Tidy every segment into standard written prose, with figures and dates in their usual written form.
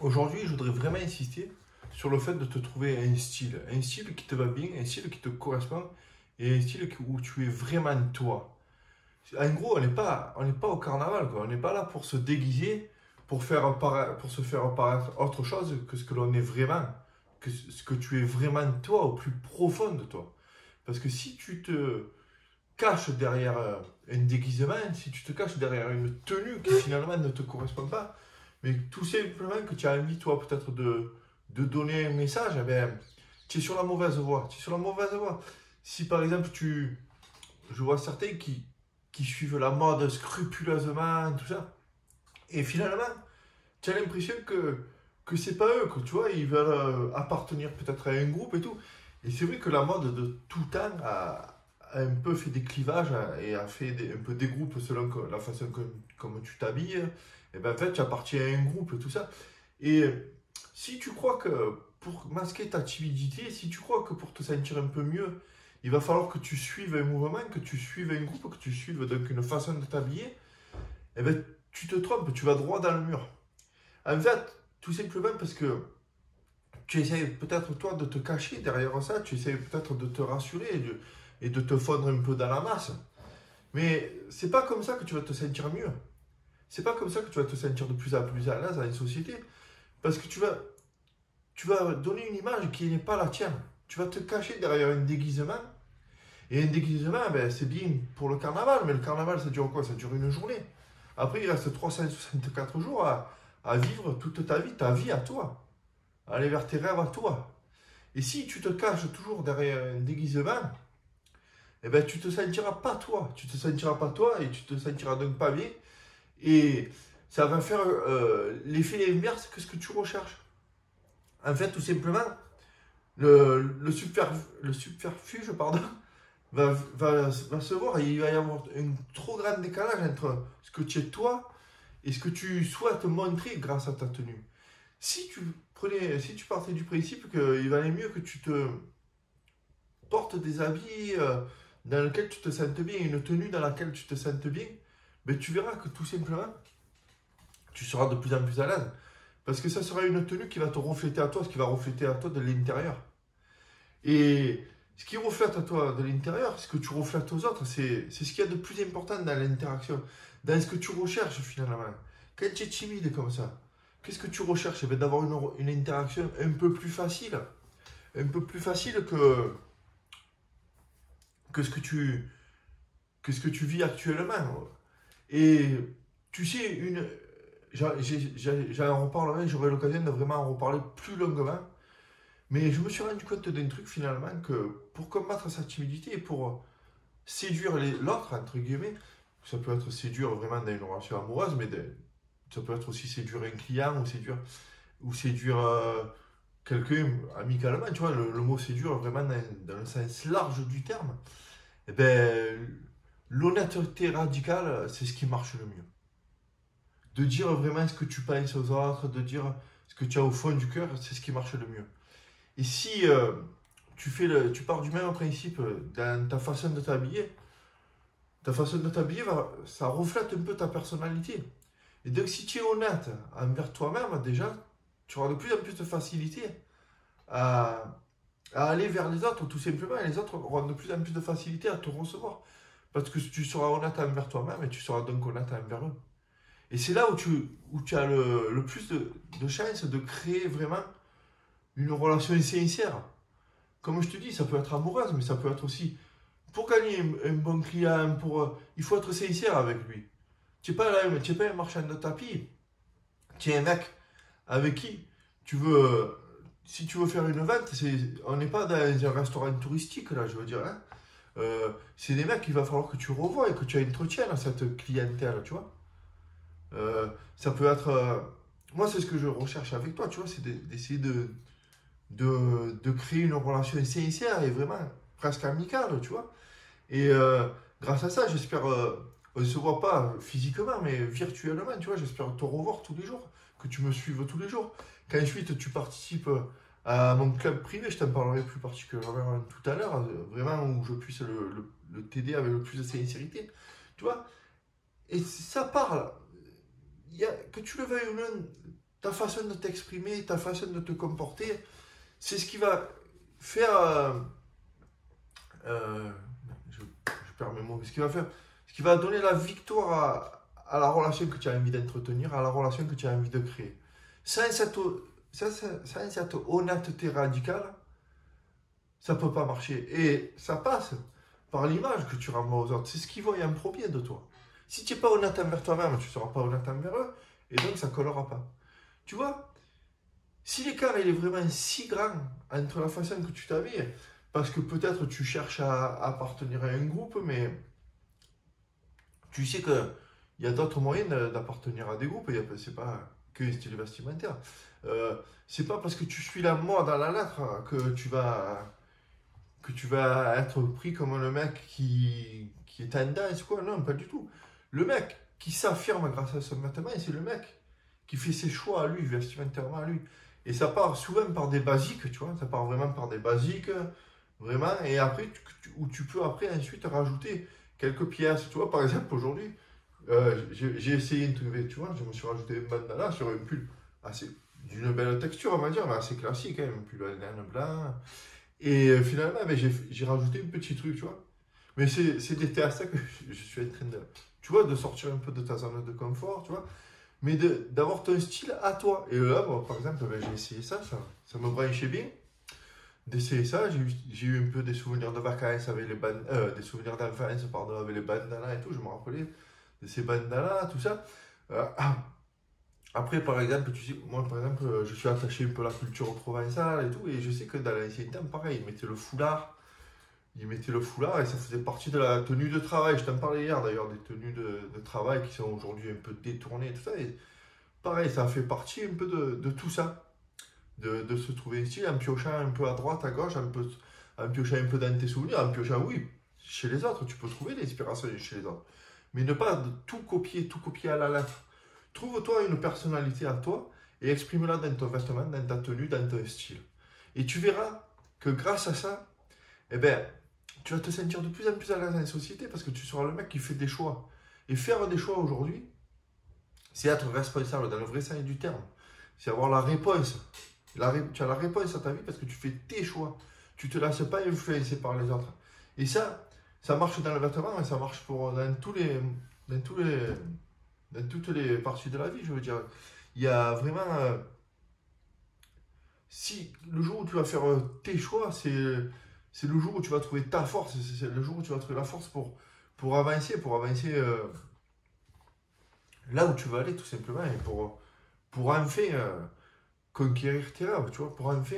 Aujourd'hui, je voudrais vraiment insister sur le fait de te trouver un style qui te va bien, un style qui te correspond et un style où tu es vraiment toi. En gros, on n'est pas au carnaval, quoi. On n'est pas là pour se déguiser, pour se faire apparaître autre chose que ce que l'on est vraiment, que ce que tu es vraiment toi, au plus profond de toi. Parce que si tu te caches derrière un déguisement, si tu te caches derrière une tenue qui finalement ne te correspond pas, mais tout simplement que tu as envie, toi, peut-être de donner un message, eh ben, tu es sur la mauvaise voie. Tu es sur la mauvaise voie. Si par exemple, je vois certains qui suivent la mode scrupuleusement, tout ça, et finalement, tu as l'impression que c'est pas eux, que tu vois, ils veulent appartenir peut-être à un groupe et tout. Et c'est vrai que la mode de tout temps a un peu fait des clivages et a fait un peu des groupes selon la façon comme tu t'habilles. Et ben en fait, tu appartiens à un groupe et tout ça. Et si tu crois que pour masquer ta timidité, si tu crois que pour te sentir un peu mieux, il va falloir que tu suives un mouvement, que tu suives un groupe, que tu suives donc une façon de t'habiller, eh ben tu te trompes, tu vas droit dans le mur. En fait, tout simplement parce que tu essayes peut-être toi de te cacher derrière ça, tu essayes peut-être de te rassurer et de te fondre un peu dans la masse. Mais c'est pas comme ça que tu vas te sentir mieux. C'est pas comme ça que tu vas te sentir de plus en plus à l'aise dans une société. Parce que tu vas donner une image qui n'est pas la tienne. Tu vas te cacher derrière un déguisement. Et un déguisement, ben, c'est bien pour le carnaval, mais le carnaval, ça dure quoi? Ça dure une journée. Après, il reste 364 jours à vivre toute ta vie à toi. À aller vers tes rêves à toi. Et si tu te caches toujours derrière un déguisement, eh ben, tu te sentiras pas toi. Tu te sentiras pas toi et tu te sentiras donc pas bien. Et ça va faire l'effet inverse que ce que tu recherches. En fait, tout simplement, le subterfuge pardon, va se voir et il va y avoir un trop grand décalage entre ce que tu es toi et ce que tu souhaites montrer grâce à ta tenue. Si tu partais du principe qu'il valait mieux que tu te portes des habits dans lesquels tu te sentes bien, une tenue dans laquelle tu te sentes bien, ben tu verras que tout simplement, tu seras de plus en plus à l'aise. Parce que ça sera une tenue qui va te refléter à toi, ce qui va refléter à toi de l'intérieur. Et ce qui reflète à toi de l'intérieur, ce que tu reflètes aux autres, c'est ce qu'il y a de plus important dans l'interaction, dans ce que tu recherches finalement. Quand tu es timide comme ça, qu'est-ce que tu recherches? Eh bien, d'avoir une interaction un peu plus facile que, ce que tu, que ce que tu vis actuellement. Et tu sais, j'en reparlerai, j'aurai l'occasion de vraiment en reparler plus longuement. Mais je me suis rendu compte d'un truc finalement que pour combattre sa timidité et pour séduire l'autre, entre guillemets, ça peut être séduire vraiment dans une relation amoureuse, mais ça peut être aussi séduire un client ou séduire quelqu'un amicalement, tu vois, le mot séduire vraiment dans le sens large du terme. Eh ben, l'honnêteté radicale, c'est ce qui marche le mieux. De dire vraiment ce que tu penses aux autres, de dire ce que tu as au fond du cœur, c'est ce qui marche le mieux. Et si tu pars du même principe dans ta façon de t'habiller, ça reflète un peu ta personnalité. Et donc si tu es honnête envers toi-même, déjà, tu auras de plus en plus de facilité à, à aller vers les autres, tout simplement, et les autres auront de plus en plus de facilité à te recevoir. Parce que tu seras honnête envers toi-même et tu seras donc honnête envers eux. Et c'est là où tu as le plus de chances de créer vraiment une relation sincère. Comme je te dis, ça peut être amoureuse, mais ça peut être aussi pour gagner un bon client, il faut être sincère avec lui. Tu n'es pas là, tu n'es pas un marchand de tapis. Tu es un mec avec qui tu veux, si tu veux faire une vente, on n'est pas dans un restaurant touristique là, je veux dire. Hein. C'est des mecs qu'il va falloir que tu revoies et que tu entretiennes cette clientèle, tu vois. Ça peut être, moi c'est ce que je recherche avec toi, tu vois, c'est d'essayer de créer une relation sincère et vraiment presque amicale, tu vois. Et grâce à ça, j'espère, on ne se voit pas physiquement, mais virtuellement, tu vois, j'espère te revoir tous les jours, que tu me suives tous les jours. Qu'ensuite tu participes à mon club privé, je t'en parlerai plus particulièrement tout à l'heure, vraiment où je puisse t'aider avec le plus de sincérité, tu vois. Et ça parle, que tu le veuilles ou non, ta façon de t'exprimer, ta façon de te comporter, c'est ce qui va faire... je perds mes mots, ce qui va donner la victoire à la relation que tu as envie d'entretenir, à la relation que tu as envie de créer. Sans cette honnêteté radicale, ça ne peut pas marcher. Et ça passe par l'image que tu renvoies aux autres. C'est ce qu'ils voient en premier de toi. Si tu n'es pas honnête envers toi-même, tu ne seras pas honnête envers eux, et donc ça ne collera pas. Tu vois, si l'écart il est vraiment si grand entre la façon que tu t'habilles, parce que peut-être tu cherches à appartenir à un groupe, mais tu sais qu'il y a d'autres moyens d'appartenir à des groupes, c'est pas que un style vestimentaire. C'est pas parce que tu suis la mode à la lettre que tu vas être pris comme le mec qui est tendance, quoi. Non, pas du tout. Le mec qui s'affirme grâce à son vêtement, c'est le mec qui fait ses choix à lui, vestimentairement à lui. Et ça part souvent par des basiques, tu vois. Ça part vraiment par des basiques, vraiment. Et après, où tu peux après ensuite rajouter quelques pièces. Tu vois, par exemple, aujourd'hui, j'ai essayé de trouver, tu vois, je me suis rajouté une bandana sur un pull assez d'une belle texture, on va dire, mais assez classique, hein, un pull à laine blanc. Et finalement, ben, j'ai rajouté un petit truc, tu vois. Mais c'est des tests que je suis en train de, tu vois, de sortir un peu de ta zone de confort, tu vois. Mais d'avoir ton style à toi. Et là, bon, par exemple, ben, j'ai essayé ça me branchait bien. D'essayer ça, j'ai eu un peu des souvenirs de vacances avec les des souvenirs d'enfance, pardon, avec les bandanas et tout, je me rappelais de ces bandanas, tout ça. Après, par exemple, tu sais, moi, par exemple, je suis attaché un peu à la culture provençale et tout, et je sais que dans l'ancien temps, pareil, ils mettaient le foulard et ça faisait partie de la tenue de travail. Je t'en parlais hier d'ailleurs, des tenues de travail qui sont aujourd'hui un peu détournées et tout ça. Et pareil, ça fait partie un peu de tout ça, de se trouver un style en piochant un peu à droite, à gauche, en piochant un peu dans tes souvenirs, en piochant, oui, chez les autres, tu peux trouver l'inspiration chez les autres. Mais ne pas tout copier à la lettre. Trouve-toi une personnalité à toi et exprime-la dans ton vêtement, dans ta tenue, dans ton style. Et tu verras que grâce à ça, eh ben, tu vas te sentir de plus en plus à l'aise dans la société parce que tu seras le mec qui fait des choix. Et faire des choix aujourd'hui, c'est être responsable dans le vrai sens du terme. C'est avoir la réponse. Tu as la réponse à ta vie parce que tu fais tes choix. Tu ne te laisses pas influencer par les autres. Et ça marche dans le vêtement, mais ça marche dans toutes les parties de la vie, je veux dire. Il y a vraiment... si le jour où tu vas faire tes choix, c'est le jour où tu vas trouver ta force, c'est le jour où tu vas trouver la force pour avancer, là où tu veux aller tout simplement, et pour enfin conquérir tes rêves, tu vois, pour enfin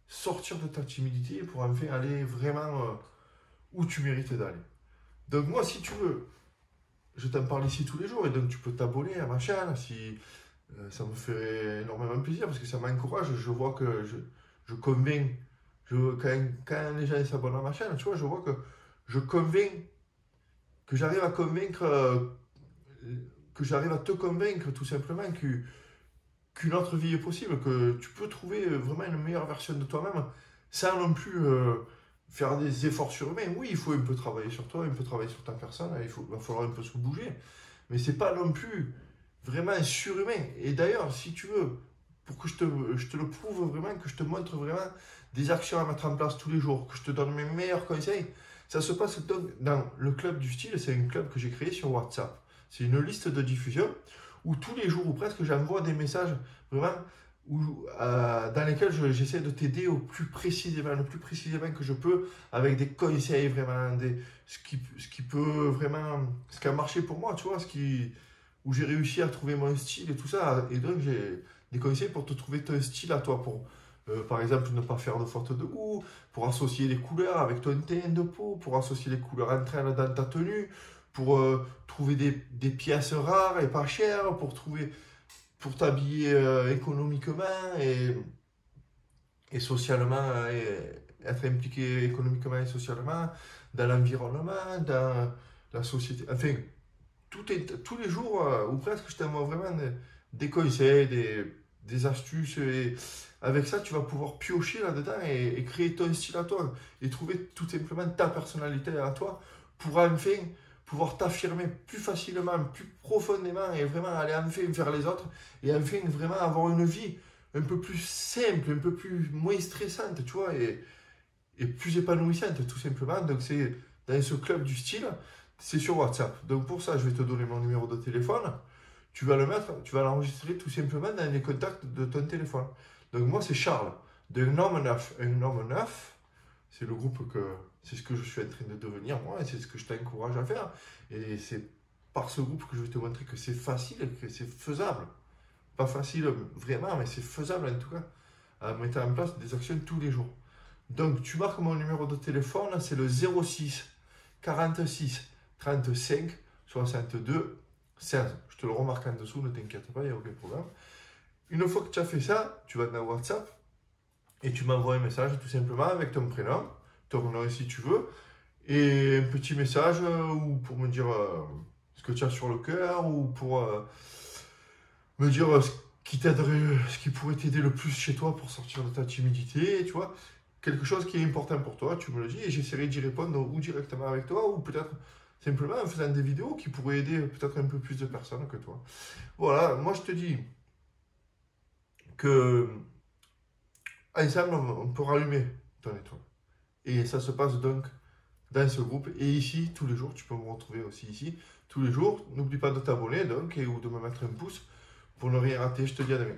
sortir de ta timidité, pour enfin aller vraiment où tu mérites d'aller. Donc moi, si tu veux, je t'en parle ici tous les jours, et donc tu peux t'abonner à ma chaîne, si ça me fait énormément plaisir, parce que ça m'encourage, je vois que je convainc, quand les gens s'abonnent à ma chaîne, tu vois, je vois que je convainc, que j'arrive à convaincre, que j'arrive à te convaincre tout simplement qu'une autre vie est possible, que tu peux trouver vraiment une meilleure version de toi-même sans non plus faire des efforts surhumains. Oui, il faut un peu travailler sur toi, un peu travailler sur ta personne, va falloir un peu se bouger, mais c'est pas non plus vraiment surhumain. Et d'ailleurs, si tu veux, pour que je te le prouve vraiment, que je te montre vraiment des actions à mettre en place tous les jours, que je te donne mes meilleurs conseils, ça se passe donc dans le club du style. C'est un club que j'ai créé sur WhatsApp. C'est une liste de diffusion où tous les jours ou presque j'envoie des messages vraiment dans lesquels j'essaie de t'aider le plus précisément que je peux, avec des conseils vraiment, ce qui peut vraiment, ce qui a marché pour moi, tu vois, où j'ai réussi à trouver mon style et tout ça. Et donc j'ai des conseils pour te trouver ton style à toi, pour par exemple ne pas faire de faute de goût, pour associer les couleurs avec ton teint de peau, pour associer les couleurs entre elles dans ta tenue, pour trouver des pièces rares et pas chères, pour t'habiller économiquement et socialement, et être impliqué économiquement et socialement dans l'environnement, dans la société. Enfin, tous les jours, ou presque, je t'envoie vraiment des conseils, des astuces. Et avec ça, tu vas pouvoir piocher là-dedans et créer ton style à toi. Et trouver tout simplement ta personnalité à toi pour enfin pouvoir t'affirmer plus facilement, plus profondément et vraiment aller enfin vers les autres et enfin vraiment avoir une vie un peu plus simple, un peu plus moins stressante, tu vois, et plus épanouissante tout simplement. Donc c'est dans ce club du style, c'est sur WhatsApp. Donc pour ça, je vais te donner mon numéro de téléphone. Tu vas le mettre, tu vas l'enregistrer tout simplement dans les contacts de ton téléphone. Donc moi, c'est Charles, d'un homme neuf. Un homme neuf, c'est le groupe que, c'est ce que je suis en train de devenir moi, et c'est ce que je t'encourage à faire. Et c'est par ce groupe que je vais te montrer que c'est facile et que c'est faisable. Pas facile vraiment, mais c'est faisable en tout cas, à mettre en place des actions tous les jours. Donc tu marques mon numéro de téléphone, c'est le 06 46 35 62 16. Je te le remarque en dessous, ne t'inquiète pas, il n'y a aucun problème. Une fois que tu as fait ça, tu vas dans WhatsApp et tu m'envoies un message tout simplement avec ton prénom, ton nom si tu veux, et un petit message ou pour me dire ce que tu as sur le cœur ou pour me dire ce qui t'aiderait, ce qui pourrait t'aider le plus chez toi pour sortir de ta timidité, tu vois. Quelque chose qui est important pour toi, tu me le dis et j'essaierai d'y répondre ou directement avec toi ou peut-être simplement en faisant des vidéos qui pourraient aider peut-être un peu plus de personnes que toi. Voilà, moi je te dis que ensemble on peut rallumer ton étoile. Et ça se passe donc dans ce groupe. Et ici, tous les jours, tu peux me retrouver aussi ici, tous les jours. N'oublie pas de t'abonner donc ou de me mettre un pouce pour ne rien rater. Je te dis à demain.